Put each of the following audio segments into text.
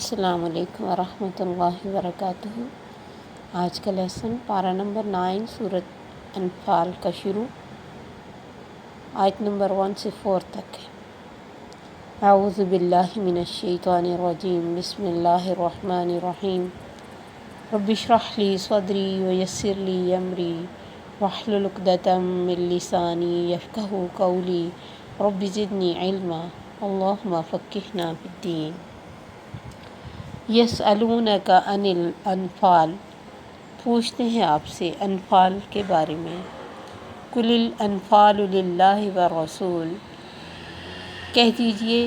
السلام علیکم ورحمۃ اللہ وبرکاتہ۔ آج کا لیسن پارہ نمبر 9 سورۃ انفال کا شروع، آیت نمبر 1 سے 4 تک ہے۔ اعوذ باللہ من الشیطان الرجیم، بسم اللہ الرحمن الرحیم۔ رب اشرح لی صدری ویسر لی امری واحلل عقدۃ من لسانی یفقہوا قولی رب زدنی علما اللہم فقہنا فی الدین۔ یسألونک عن الانفال، پوچھتے ہیں آپ سے انفال کے بارے میں۔ قل الانفال للہ والرسول، کہہ دیجئے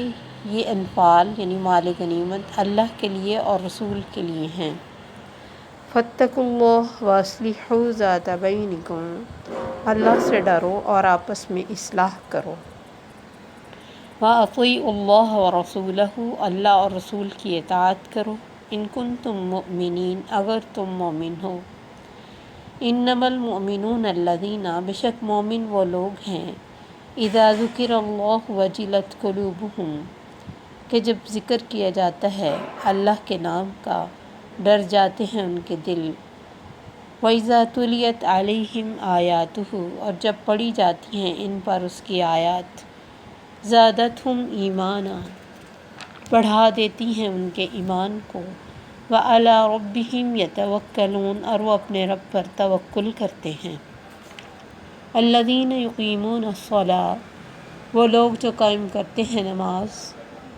یہ انفال یعنی مال غنیمت اللہ کے لیے اور رسول کے لیے ہیں۔ فاتقوا اللہ واصلحوا ذات بینکم، اللہ سے ڈرو اور آپس میں اصلاح کرو۔ وَأَطِیعُوا اللَّهَ وَرَسُولَهُ، اللہ اور رسول کی اطاعت کرو۔ ان کنتم مؤمنین، اگر تم مومن ہو۔ انما المؤمنون الذین، بے شک مومن وہ لوگ ہیں، اذا ذکر اللہ وجلت قلوبہم، کہ جب ذکر کیا جاتا ہے اللہ کے نام کا ڈر جاتے ہیں ان کے دل۔ وَإِذَا تُلِيَتْ عَلَيْهِمْ آیَاتُهُ، اور جب پڑھی جاتی ہیں ان پر اس کی آیات۔ زادتہم ایمانا، بڑھا دیتی ہیں ان کے ایمان کو۔ وَعَلَىٰ رَبِّهِمْ يَتَوَكَّلُونَ، اور وہ اپنے رب پر توکل کرتے ہیں۔ الَّذِينَ يُقِيمُونَ الصَّلَاةَ، وہ لوگ جو قائم کرتے ہیں نماز۔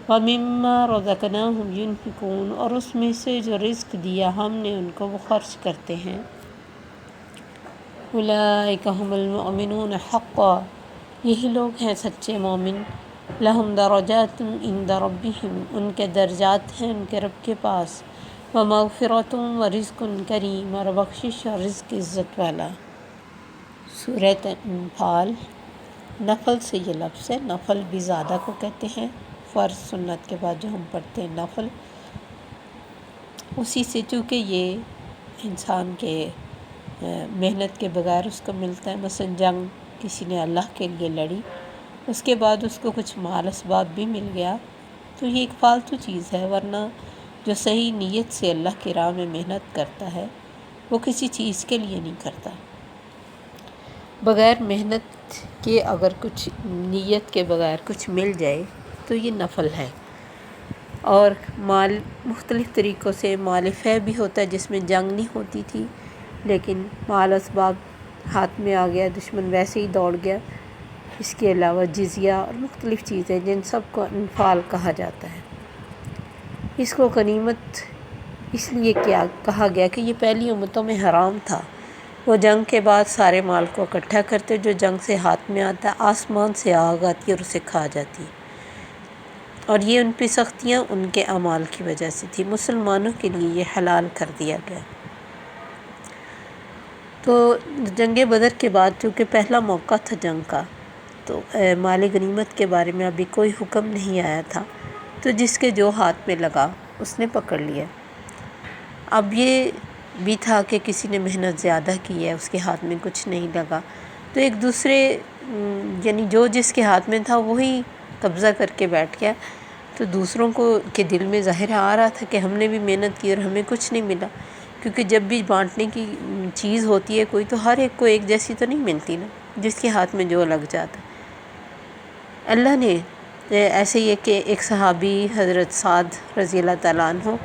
وَمِمَّا رَزَقْنَاهُمْ يُنْفِقُونَ، اور اس میں سے جو رزق دیا ہم نے ان کو وہ خرچ کرتے ہیں۔ أُولَٰئِكَ هُمُ الْمُؤْمِنُونَ حَقًّا، یہی لوگ ہیں سچے مومن۔ لَهُمْ دَرَجَاتٌ عِندَ رَبِّهِمْ، ان کے درجات ہیں ان کے رب کے پاس۔ وَمَغْفِرَةٌ وَرِزْقٌ کریم، اور بخشش اور رزق عزت والا۔ سورۃ انفال، نفل سے یہ لفظ ہے، نفل بھی زیادہ کو کہتے ہیں، فرض سنت کے بعد جو ہم پڑھتے ہیں نفل، اسی سے چونکہ یہ انسان کے محنت کے بغیر اس کو ملتا ہے۔ مثلا جنگ کسی نے اللہ کے لیے لڑی، اس کے بعد اس کو کچھ مال اسباب بھی مل گیا تو یہ ایک فالتو چیز ہے، ورنہ جو صحیح نیت سے اللہ کی راہ میں محنت کرتا ہے وہ کسی چیز کے لیے نہیں کرتا۔ بغیر محنت کے اگر کچھ نیت کے بغیر کچھ مل جائے تو یہ نفل ہے۔ اور مال مختلف طریقوں سے، مال فے بھی ہوتا ہے جس میں جنگ نہیں ہوتی تھی لیکن مال اسباب ہاتھ میں آ گیا، دشمن ویسے ہی دوڑ گیا۔ اس کے علاوہ جزیہ اور مختلف چیزیں جن سب کو انفال کہا جاتا ہے۔ اس کو غنیمت اس لیے کیا کہا گیا کہ یہ پہلی امتوں میں حرام تھا۔ وہ جنگ کے بعد سارے مال کو اکٹھا کرتے، جو جنگ سے ہاتھ میں آتا آسمان سے آگ آتی اور اسے کھا جاتی، اور یہ ان پہ سختیاں ان کے اعمال کی وجہ سے تھی۔ مسلمانوں کے لیے یہ حلال کر دیا گیا۔ تو جنگ بدر کے بعد چونکہ پہلا موقع تھا جنگ کا، تو مال غنیمت کے بارے میں ابھی کوئی حکم نہیں آیا تھا، تو جس کے جو ہاتھ میں لگا اس نے پکڑ لیا۔ اب یہ بھی تھا کہ کسی نے محنت زیادہ کی ہے، اس کے ہاتھ میں کچھ نہیں لگا، تو ایک دوسرے یعنی جو جس کے ہاتھ میں تھا وہی قبضہ کر کے بیٹھ گیا، تو دوسروں کو کے دل میں ظاہر آ رہا تھا کہ ہم نے بھی محنت کی اور ہمیں کچھ نہیں ملا، کیونکہ جب بھی بانٹنے کی چیز ہوتی ہے کوئی تو ہر ایک کو ایک جیسی تو نہیں ملتی نا، جس کے ہاتھ میں جو لگ جاتا۔ اللہ نے ایسے ہی کہ ایک صحابی حضرت سعد رضی اللہ تعالیٰ عنہ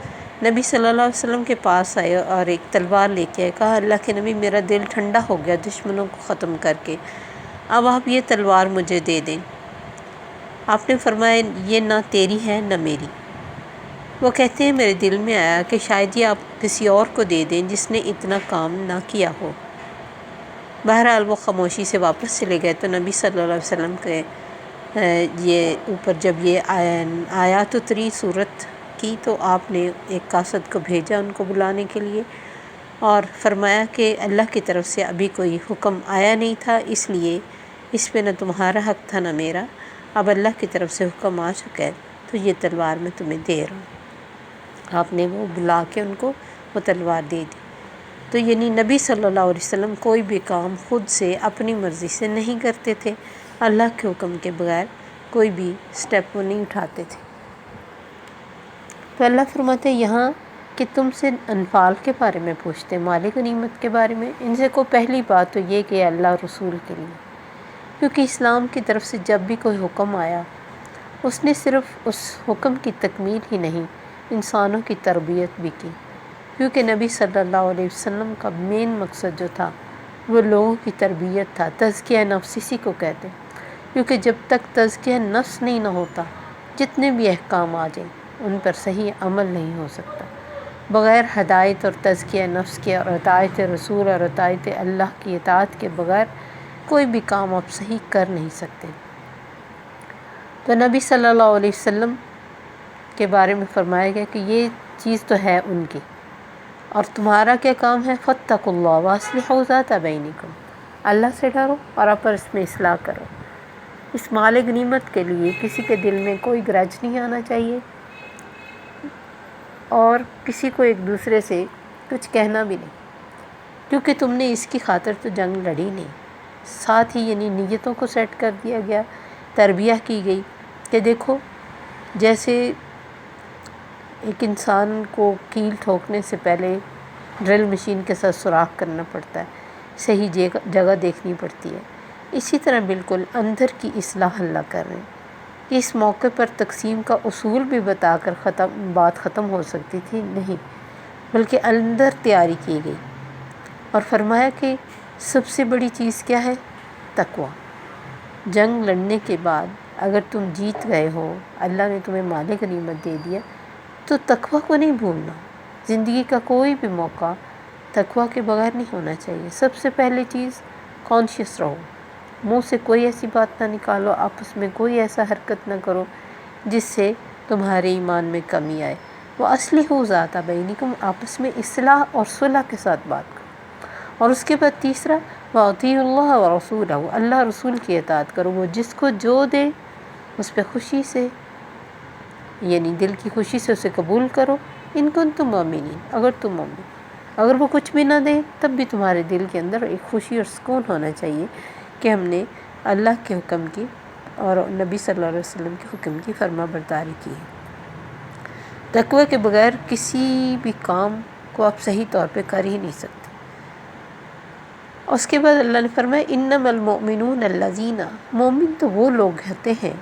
نبی صلی اللہ علیہ وسلم کے پاس آئے اور ایک تلوار لے کے آئے، کہا اللہ کے نبی میرا دل ٹھنڈا ہو گیا دشمنوں کو ختم کر کے، اب آپ یہ تلوار مجھے دے دیں۔ آپ نے فرمایا یہ نہ تیری ہے نہ میری۔ وہ کہتے ہیں میرے دل میں آیا کہ شاید یہ آپ کسی اور کو دے دیں جس نے اتنا کام نہ کیا ہو۔ بہرحال وہ خاموشی سے واپس چلے گئے، تو نبی صلی اللہ علیہ وسلم کے یہ اوپر جب یہ آیات اتری سورت کی تو آپ نے ایک قاصد کو بھیجا ان کو بلانے کے لیے، اور فرمایا کہ اللہ کی طرف سے ابھی کوئی حکم آیا نہیں تھا، اس لیے اس پہ نہ تمہارا حق تھا نہ میرا، اب اللہ کی طرف سے حکم آ چکا ہے تو یہ تلوار میں تمہیں دے رہا ہوں۔ آپ نے وہ بلا کے ان کو وہ تلوار دے دی۔ تو یعنی نبی صلی اللہ علیہ وسلم کوئی بھی کام خود سے اپنی مرضی سے نہیں کرتے تھے، اللہ کے حکم کے بغیر کوئی بھی سٹیپ وہ نہیں اٹھاتے تھے۔ تو اللہ فرماتے ہیں یہاں کہ تم سے انفال کے بارے میں پوچھتے ہیں، مال غنیمت کے بارے میں، ان سے کو پہلی بات تو یہ کہ اللہ رسول کے لیے، کیونکہ اسلام کی طرف سے جب بھی کوئی حکم آیا اس نے صرف اس حکم کی تکمیل ہی نہیں، انسانوں کی تربیت بھی کی، کیونکہ نبی صلی اللہ علیہ وسلم کا مین مقصد جو تھا وہ لوگوں کی تربیت تھا۔ تزکیہ نفس اسی کو کہتے ہیں، کیونکہ جب تک تزکیہ نفس نہیں نہ ہوتا، جتنے بھی احکام آ جائیں ان پر صحیح عمل نہیں ہو سکتا۔ بغیر ہدایت اور تزکیہ نفس کے اور اطاعت رسول اور اطاعت اللہ کی اطاعت کے بغیر کوئی بھی کام آپ صحیح کر نہیں سکتے۔ تو نبی صلی اللہ علیہ وسلم کے بارے میں فرمایا گیا کہ یہ چیز تو ہے ان کی، اور تمہارا کیا کام ہے؟ فاتقوا اللہ واصلحوا ذات بینکم، اللہ سے ڈرو اور آپس میں اصلاح کرو۔ اس مال غنیمت کے لیے کسی کے دل میں کوئی گرج نہیں آنا چاہیے، اور کسی کو ایک دوسرے سے کچھ کہنا بھی نہیں، کیونکہ تم نے اس کی خاطر تو جنگ لڑی نہیں۔ ساتھ ہی یعنی نیتوں کو سیٹ کر دیا گیا، تربیہ کی گئی کہ دیکھو جیسے ایک انسان کو کیل ٹھوکنے سے پہلے ڈرل مشین کے ساتھ سوراخ کرنا پڑتا ہے، صحیح جگہ دیکھنی پڑتی ہے، اسی طرح بالکل اندر کی اصلاح اللہ کر رہے ہیں کہ اس موقع پر تقسیم کا اصول بھی بتا کر بات ختم ہو سکتی تھی، نہیں، بلکہ اندر تیاری کی گئی، اور فرمایا کہ سب سے بڑی چیز کیا ہے؟ تقوی۔ جنگ لڑنے کے بعد اگر تم جیت گئے ہو، اللہ نے تمہیں مال غنیمت دے دیا، تو تقوی کو نہیں بھولنا۔ زندگی کا کوئی بھی موقع تقوی کے بغیر نہیں ہونا چاہیے۔ سب سے پہلی چیز کانشیس رہو، منہ سے کوئی ایسی بات نہ نکالو، آپس میں کوئی ایسا حرکت نہ کرو جس سے تمہارے ایمان میں کمی آئے۔ وَأَصْلِحُوا ذَاتَ بَيْنِكُمْ، آپس میں اصلاح اور صلح کے ساتھ بات کرو۔ اور اس کے بعد تیسرا وَأَطِیعُوا اللَّهَ وَرَسُولَهُ، اللہ رسول کی اطاعت کرو، وہ جس کو جو دے اس پہ خوشی سے، یعنی دل کی خوشی سے اسے قبول کرو، ان کنتم مؤمنین، اگر تم مومن، اگر وہ کچھ بھی نہ دے تب بھی تمہارے دل کے اندر ایک خوشی اور سکون ہونا چاہیے کہ ہم نے اللہ کے حکم کی اور نبی صلی اللہ علیہ وسلم کے حکم کی فرما برداری کی ہے۔ تقوی کے بغیر کسی بھی کام کو آپ صحیح طور پہ کر ہی نہیں سکتے۔ اس کے بعد اللہ نے فرمایا انما المؤمنون الذین، مومن تو وہ لوگ ہوتے ہیں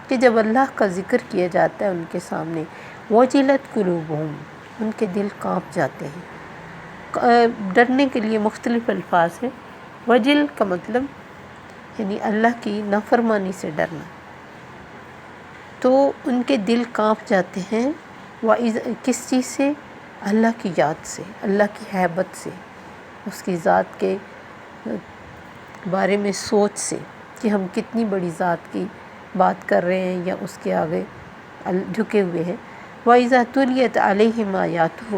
کہ جب اللہ کا ذکر کیا جاتا ہے ان کے سامنے وجلت قلوبہم، ان کے دل کانپ جاتے ہیں۔ ڈرنے کے لیے مختلف الفاظ ہیں۔ وجل کا مطلب یعنی اللہ کی نافرمانی سے ڈرنا، تو ان کے دل کانپ جاتے ہیں۔ کس چیز سے؟ اللہ کی یاد سے، اللہ کی ہیبت سے، اس کی ذات کے بارے میں سوچ سے کہ ہم کتنی بڑی ذات کی بات کر رہے ہیں یا اس کے آگے جھکے ہوئے ہیں۔ وَإِذَا تُلِيَتْ عَلَيْهِمْ آيَاتُهُ،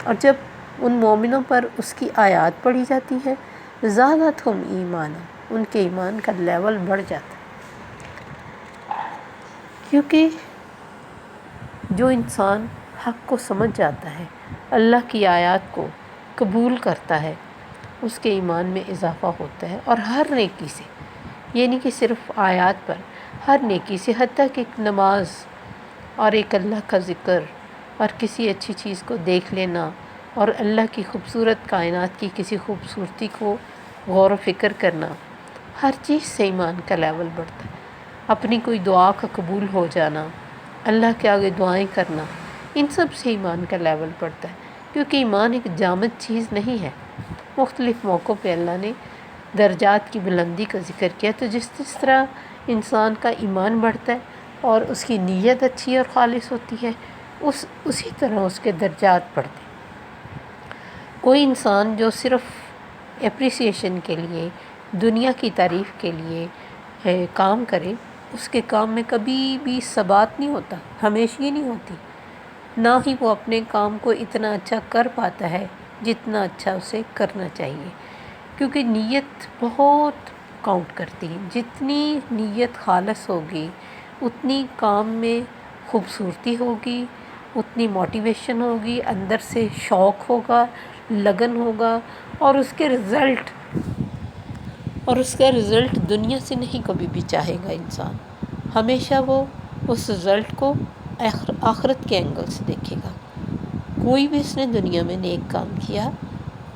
اور جب ان مومنوں پر اس کی آیات پڑھی جاتی ہیں زَادَتْهُمْ ایمانا، ان کے ایمان کا لیول بڑھ جاتا ہے، کیونکہ جو انسان حق کو سمجھ جاتا ہے، اللہ کی آیات کو قبول کرتا ہے، اس کے ایمان میں اضافہ ہوتا ہے، اور ہر نیکی سے، یعنی کہ صرف آیات پر، ہر نیکی سے، حتیٰ کہ ایک نماز اور ایک اللہ کا ذکر اور کسی اچھی چیز کو دیکھ لینا اور اللہ کی خوبصورت کائنات کی کسی خوبصورتی کو غور و فکر کرنا، ہر چیز سے ایمان کا لیول بڑھتا ہے۔ اپنی کوئی دعا کا قبول ہو جانا، اللہ کے آگے دعائیں کرنا، ان سب سے ایمان کا لیول بڑھتا ہے، کیونکہ ایمان ایک جامد چیز نہیں ہے۔ مختلف موقعوں پہ اللہ نے درجات کی بلندی کا ذکر کیا، تو جس طرح انسان کا ایمان بڑھتا ہے اور اس کی نیت اچھی اور خالص ہوتی ہے، اسی طرح اس کے درجات بڑھتے ہیں۔ کوئی انسان جو صرف اپریسیشن کے لیے، دنیا کی تعریف کے لیے کام کرے، اس کے کام میں کبھی بھی ثبات نہیں ہوتا، ہمیشگی نہیں ہوتی، نہ ہی وہ اپنے کام کو اتنا اچھا کر پاتا ہے جتنا اچھا اسے کرنا چاہیے، کیونکہ نیت بہت کاؤنٹ کرتی ہے۔ جتنی نیت خالص ہوگی اتنی کام میں خوبصورتی ہوگی، اتنی موٹیویشن ہوگی، اندر سے شوق ہوگا، لگن ہوگا، اور اس کا رزلٹ دنیا سے نہیں کبھی بھی چاہے گا انسان، ہمیشہ وہ اس رزلٹ کو آخرت کے اینگل سے دیکھے گا۔ کوئی بھی اس نے دنیا میں نیک کام کیا،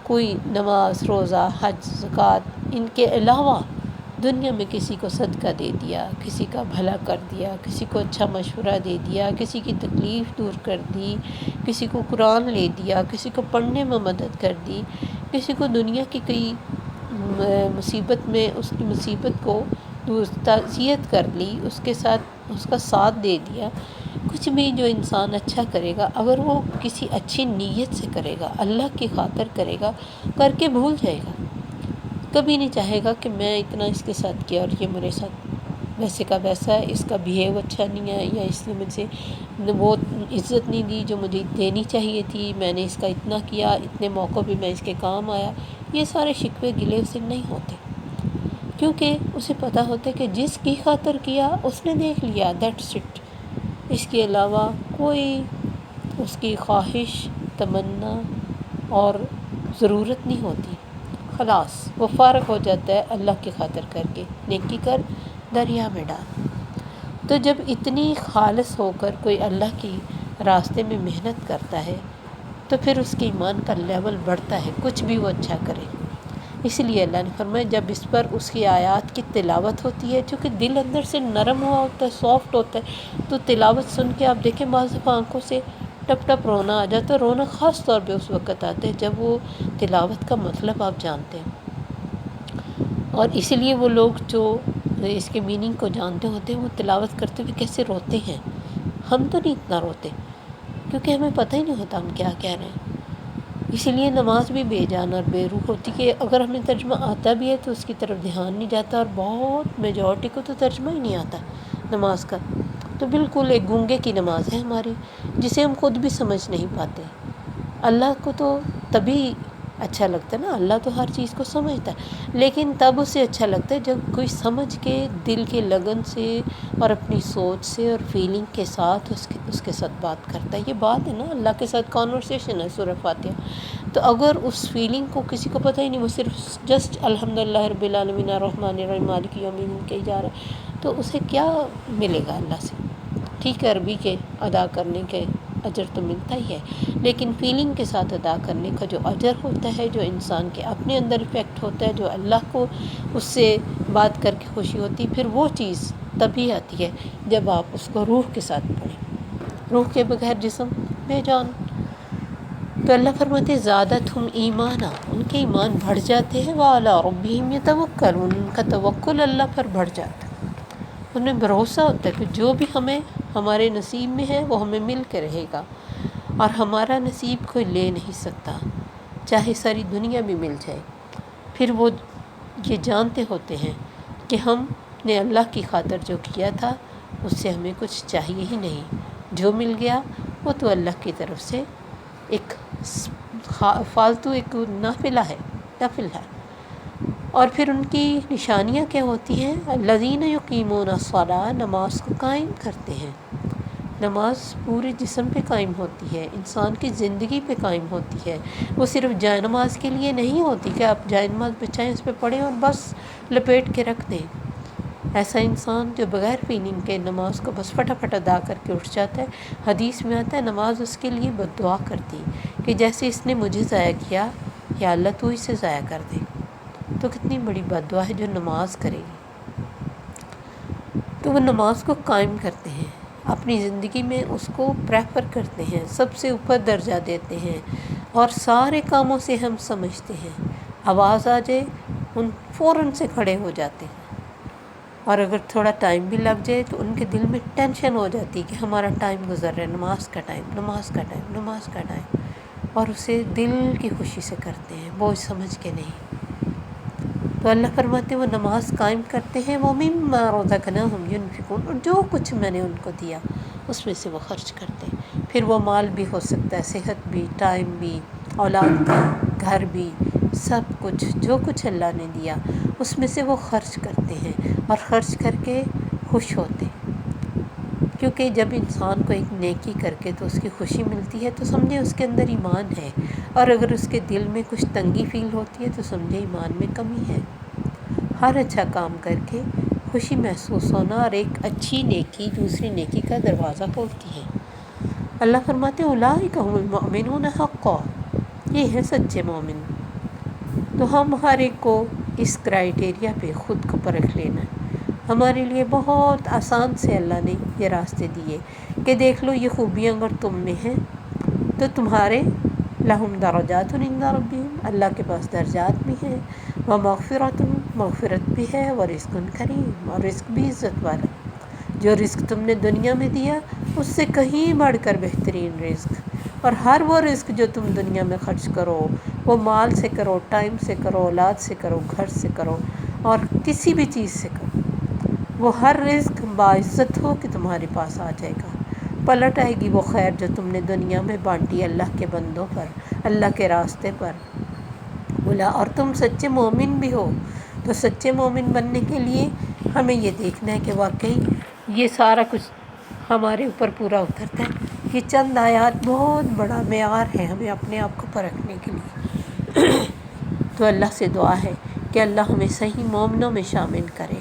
کوئی نماز، روزہ، حج، زکوٰۃ، ان کے علاوہ دنیا میں کسی کو صدقہ دے دیا، کسی کا بھلا کر دیا، کسی کو اچھا مشورہ دے دیا، کسی کی تکلیف دور کر دی، کسی کو قرآن لے دیا، کسی کو پڑھنے میں مدد کر دی، کسی کو دنیا کی کوئی مصیبت میں اس کی مصیبت کو تعزیت کر لی، اس کے ساتھ اس کا ساتھ دے دیا۔ کچھ بھی جو انسان اچھا کرے گا، اگر وہ کسی اچھی نیت سے کرے گا، اللہ کی خاطر کرے گا، کر کے بھول جائے گا، کبھی نہیں چاہے گا کہ میں اتنا اس کے ساتھ کیا اور یہ میرے ساتھ ویسے کا ویسا ہے، اس کا بیہیو اچھا نہیں ہے، یا اس نے مجھ سے وہ عزت نہیں دی جو مجھے دینی چاہیے تھی، میں نے اس کا اتنا کیا، اتنے موقع پہ میں اس کے کام آیا۔ یہ سارے شکوے گلے اسے نہیں ہوتے، کیونکہ اسے پتہ ہوتا ہے کہ جس کی خاطر کیا اس نے دیکھ لیا، دیٹس اٹ۔ اس کے علاوہ کوئی اس کی خواہش، تمنا اور ضرورت نہیں ہوتی۔ خلاص وہ فارغ ہو جاتا ہے اللہ کی خاطر کر کے، نیکی کر دریا میں ڈال۔ تو جب اتنی خالص ہو کر کوئی اللہ کی راستے میں محنت کرتا ہے تو پھر اس کے ایمان کا لیول بڑھتا ہے، کچھ بھی وہ اچھا کرے۔ اس لیے اللہ نے فرمایا جب اس پر اس کی آیات کی تلاوت ہوتی ہے، چونکہ دل اندر سے نرم ہوا ہوتا ہے، سافٹ ہوتا ہے، تو تلاوت سن کے آپ دیکھیں بعض دفعہ آنکھوں سے ٹپ ٹپ رونا آ جاتا ہے۔ رونا خاص طور پہ اس وقت آتا ہے جب وہ تلاوت کا مطلب آپ جانتے ہیں، اور اسی لیے وہ لوگ جو اس کے میننگ کو جانتے ہوتے ہیں وہ تلاوت کرتے ہوئے کیسے روتے ہیں۔ ہم تو نہیں اتنا روتے، کیونکہ ہمیں پتہ ہی نہیں ہوتا ہم کیا کہہ رہے ہیں۔ اسی لیے نماز بھی بے جان اور بے روح ہوتی کہ اگر ہمیں ترجمہ آتا بھی ہے تو اس کی طرف دھیان نہیں جاتا، اور بہت میجورٹی کو تو ترجمہ ہی نہیں آتا نماز کا، تو بالکل ایک گونگے کی نماز ہے ہماری، جسے ہم خود بھی سمجھ نہیں پاتے۔ اللہ کو تو تبھی اچھا لگتا ہے نا، اللہ تو ہر چیز کو سمجھتا ہے، لیکن تب اسے اچھا لگتا ہے جب کوئی سمجھ کے دل کے لگن سے اور اپنی سوچ سے اور فیلنگ کے ساتھ اس کے ساتھ بات کرتا ہے۔ یہ بات ہے نا، اللہ کے ساتھ کانورسیشن ہے سورہ فاتحہ۔ تو اگر اس فیلنگ کو کسی کو پتہ ہی نہیں، وہ صرف جسٹ الحمدللہ رب العالمین الرحمن الرحیم مالک یوم الدین کہی جا رہا ہے، تو اسے کیا ملے گا اللہ سے؟ ٹھیک ہے، عربی کے ادا کرنے کے اجر تو ملتا ہی ہے، لیکن فیلنگ کے ساتھ ادا کرنے کا جو اجر ہوتا ہے، جو انسان کے اپنے اندر افیکٹ ہوتا ہے، جو اللہ کو اس سے بات کر کے خوشی ہوتی، پھر وہ چیز تبھی آتی ہے جب آپ اس کو روح کے ساتھ پڑھیں۔ روح کے بغیر جسم بے جان۔ تو اللہ فرماتے زادتہم ایمانا، ان کے ایمان بڑھ جاتے ہیں، وعلی ربہم یتوکلون، ان کا توکل اللہ پر بڑھ جاتا ہے، انہیں بھروسہ ہوتا ہے کہ جو بھی ہمارے نصیب میں ہے وہ ہمیں مل کے رہے گا، اور ہمارا نصیب کوئی لے نہیں سکتا، چاہے ساری دنیا بھی مل جائے۔ پھر وہ یہ جانتے ہوتے ہیں کہ ہم نے اللہ کی خاطر جو کیا تھا اس سے ہمیں کچھ چاہیے ہی نہیں، جو مل گیا وہ تو اللہ کی طرف سے ایک فالتو ایک نافل ہے۔ اور پھر ان کی نشانیاں کیا ہوتی ہیں؟ الذین یقیمون الصلاۃ، نماز کو قائم کرتے ہیں۔ نماز پورے جسم پہ قائم ہوتی ہے، انسان کی زندگی پہ قائم ہوتی ہے، وہ صرف جائے نماز کے لیے نہیں ہوتی کہ آپ جائے نماز بچھائیں اس پہ پڑھیں اور بس لپیٹ کے رکھ دیں۔ ایسا انسان جو بغیر فیلنگ کے نماز کو بس فٹافٹ ادا کر کے اٹھ جاتا ہے، حدیث میں آتا ہے نماز اس کے لیے بد دعا کرتی کہ جیسے اس نے مجھے ضائع کیا، یا اللہ تو اسے ضائع کر دے۔ تو کتنی بڑی بد دعا ہے جو نماز کرے گی۔ تو وہ نماز کو قائم کرتے ہیں، اپنی زندگی میں اس کو پریفر کرتے ہیں، سب سے اوپر درجہ دیتے ہیں، اور سارے کاموں سے ہم سمجھتے ہیں، آواز آ جائے ان فوراً سے کھڑے ہو جاتے ہیں، اور اگر تھوڑا ٹائم بھی لگ جائے تو ان کے دل میں ٹینشن ہو جاتی ہے کہ ہمارا ٹائم گزر رہا ہے، نماز کا ٹائم، نماز کا ٹائم، نماز کا ٹائم، اور اسے دل کی خوشی سے کرتے ہیں، بوجھ سمجھ کے نہیں۔ تو اللہ فرماتے ہیں وہ نماز قائم کرتے ہیں، وَمِمَّا رَزَقْنَاهُمْ يُنْفِقُونَ، اور جو کچھ میں نے ان کو دیا اس میں سے وہ خرچ کرتے ہیں۔ پھر وہ مال بھی ہو سکتا ہے، صحت بھی، ٹائم بھی، اولاد بھی، گھر بھی، سب کچھ جو کچھ اللہ نے دیا اس میں سے وہ خرچ کرتے ہیں، اور خرچ کر کے خوش ہوتے ہیں، کیونکہ جب انسان کو ایک نیکی کر کے تو اس کی خوشی ملتی ہے تو سمجھے اس کے اندر ایمان ہے، اور اگر اس کے دل میں کچھ تنگی فیل ہوتی ہے تو سمجھے ایمان میں کمی ہے۔ ہر اچھا کام کر کے خوشی محسوس ہونا اور ایک اچھی نیکی دوسری نیکی کا دروازہ کھولتی ہے۔ اللہ فرماتے ہیں اولئک هم المؤمنون حقا، یہ ہے سچے مومن۔ تو ہم ہر ایک کو اس کرائیٹیریا پہ خود کو پرکھ لینا ہے۔ ہمارے لیے بہت آسان سے اللہ نے یہ راستے دیے کہ دیکھ لو یہ خوبیاں اگر تم میں ہیں تو تمہارے لہم درجات عند ربہم، اللہ کے پاس درجات بھی ہیں، ومغفرۃ، مغفرت بھی ہے، ورزق کریم، اور رزق بھی عزت والا۔ جو رزق تم نے دنیا میں دیا اس سے کہیں بڑھ کر بہترین رزق، اور ہر وہ رزق جو تم دنیا میں خرچ کرو، وہ مال سے کرو، ٹائم سے کرو، اولاد سے کرو، گھر سے کرو، اور کسی بھی چیز سے کرو، وہ ہر رزق باعزت ہو کہ تمہارے پاس آ جائے گا۔ پلٹ آئے گی وہ خیر جو تم نے دنیا میں بانٹی اللہ کے بندوں پر، اللہ کے راستے پر بولا، اور تم سچے مومن بھی ہو۔ تو سچے مومن بننے کے لیے ہمیں یہ دیکھنا ہے کہ واقعی یہ سارا کچھ ہمارے اوپر پورا اترتا ہے۔ یہ چند آیات بہت بڑا معیار ہے ہمیں اپنے آپ کو پرکھنے کے لیے۔ تو اللہ سے دعا ہے کہ اللہ ہمیں صحیح مومنوں میں شامل کرے۔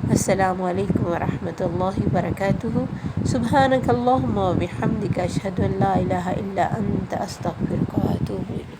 السلام علیکم ورحمۃ اللہ وبرکاتہ۔ سبحانک اللہم وبحمدک، اشہد ان لا الہ الا انت، استغفرک واتوب الیک۔